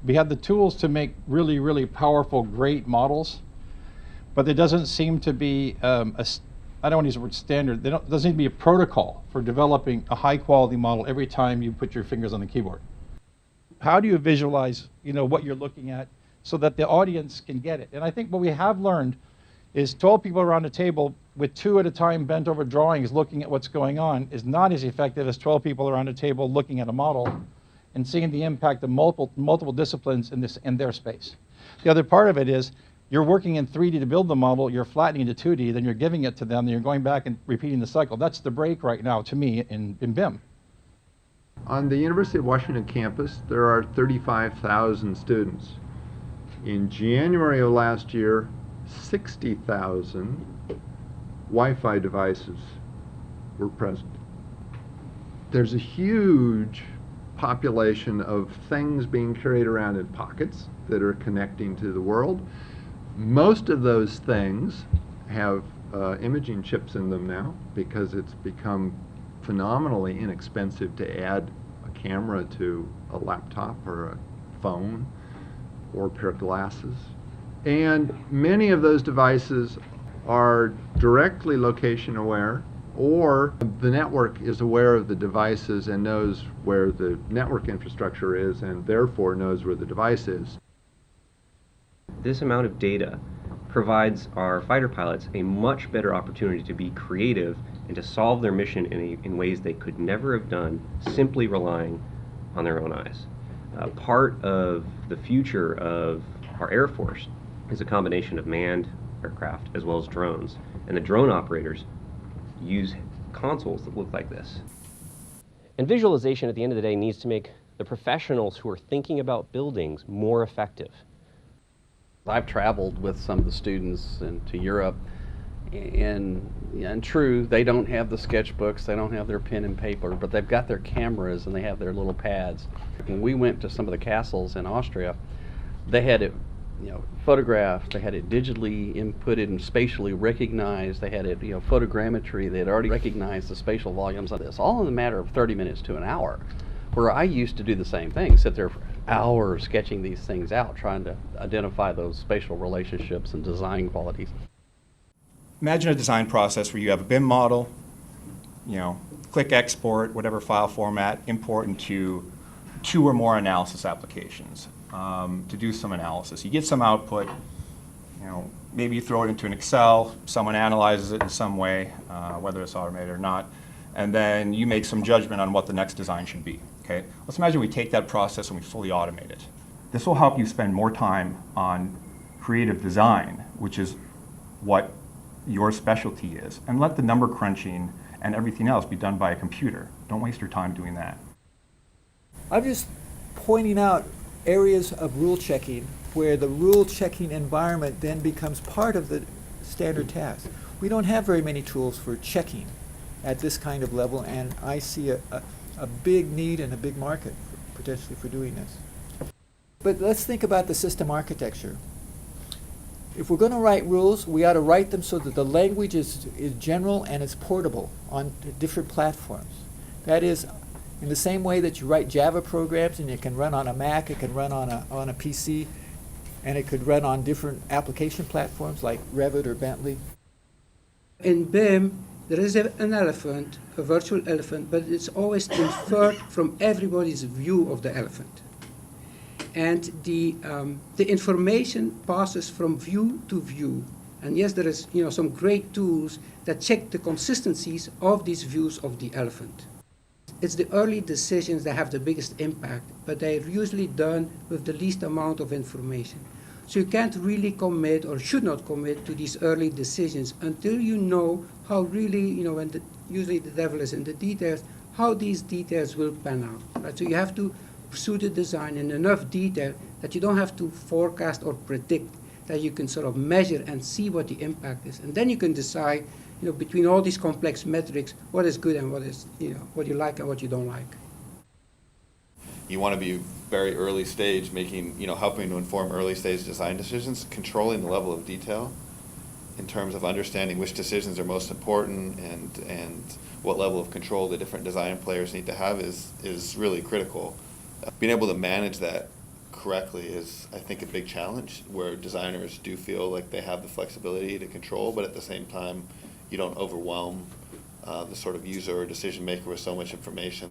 We have the tools to make really, really powerful, great models, but there doesn't seem to be I don't want to use the word standard. There doesn't need to be a protocol for developing a high-quality model every time you put your fingers on the keyboard. How do you visualize, what you're looking at so that the audience can get it? And I think what we have learned is 12 people around a table with 2 at a time bent over drawings looking at what's going on is not as effective as 12 people around a table looking at a model and seeing the impact of multiple disciplines in their space. The other part of it is you're working in 3D to build the model, you're flattening it to 2D, then you're giving it to them, then you're going back and repeating the cycle. That's the break right now, to me, in BIM. On the University of Washington campus, there are 35,000 students. In January of last year, 60,000 Wi-Fi devices were present. There's a huge population of things being carried around in pockets that are connecting to the world. Most of those things have imaging chips in them now because it's become phenomenally inexpensive to add a camera to a laptop or a phone or a pair of glasses. And many of those devices are directly location aware, or the network is aware of the devices and knows where the network infrastructure is and therefore knows where the device is. This amount of data provides our fighter pilots a much better opportunity to be creative and to solve their mission in ways they could never have done simply relying on their own eyes. Part of the future of our Air Force is a combination of manned aircraft as well as drones, and the drone operators use consoles that look like this. And visualization at the end of the day needs to make the professionals who are thinking about buildings more effective. I've traveled with some of the students to Europe, and true, they don't have the sketchbooks, they don't have their pen and paper, but they've got their cameras and they have their little pads. When we went to some of the castles in Austria, they had it photographed, they had it digitally inputted and spatially recognized, they had it photogrammetry, they had already recognized the spatial volumes of this, all in a matter of 30 minutes to an hour. Where I used to do the same thing, sit there for hours sketching these things out, trying to identify those spatial relationships and design qualities. Imagine a design process where you have a BIM model, click export, whatever file format, import into 2 or more analysis applications to do some analysis. You get some output, maybe you throw it into an Excel, someone analyzes it in some way, whether it's automated or not, and then you make some judgment on what the next design should be. Okay? Let's imagine we take that process and we fully automate it. This will help you spend more time on creative design, which is what your specialty is, and let the number crunching and everything else be done by a computer. Don't waste your time doing that. I'm just pointing out areas of rule checking where the rule checking environment then becomes part of the standard task. We don't have very many tools for checking at this kind of level, and I see a big need and a big market potentially for doing this. But let's think about the system architecture. If we're going to write rules, we ought to write them so that the language is general and it's portable on different platforms. That is, in the same way that you write Java programs and it can run on a Mac, it can run on a PC, and it could run on different application platforms like Revit or Bentley. In BIM, there is an elephant, a virtual elephant, but it's always inferred from everybody's view of the elephant. And the information passes from view to view. And yes, there is some great tools that check the consistencies of these views of the elephant. It's the early decisions that have the biggest impact, but they're usually done with the least amount of information. So you can't really commit or should not commit to these early decisions until you know how really, usually the devil is in the details, how these details will pan out. Right? So you have to pursue the design in enough detail that you don't have to forecast or predict, that you can sort of measure and see what the impact is. And then you can decide, between all these complex metrics, what is good and what is, what you like and what you don't like. You want to be very early stage, making, helping to inform early stage design decisions, controlling the level of detail in terms of understanding which decisions are most important and what level of control the different design players need to have is really critical. Being able to manage that correctly is, I think, a big challenge where designers do feel like they have the flexibility to control, but at the same time, you don't overwhelm the sort of user or decision maker with so much information.